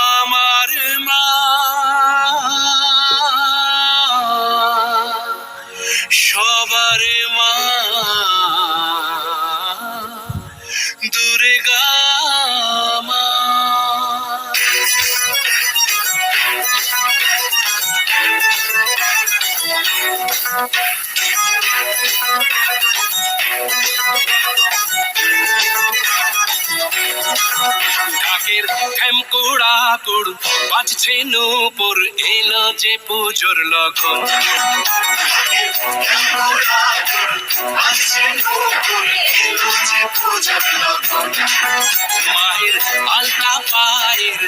আমার মা সবার মা দুর্গা মা। ঢাকের ঠেমকুড়া কুড় বাজছে নূপুর, এলো যে পুজোর লগন। মায়ের আলতা পায়ের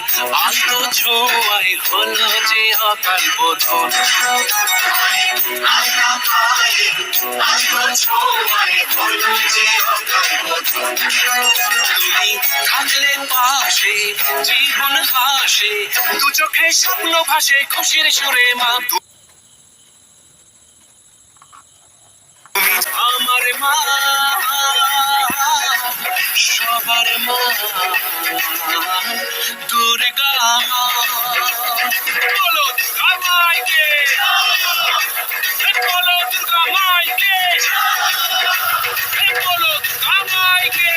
আলতো ছোঁয়ায় হলো যে অকাল বোধন। তুমি থাকলে পাশে জীবন হাসে, দু চোখে স্বপ্ন ভাসে খুশির সুরে মা। তুমি আমার মা সবার মা দুর্গা মা। বলো দুর্গা মাইকে, বলো দুর্গা মাইকে, বলো দুর্গা মাইকে।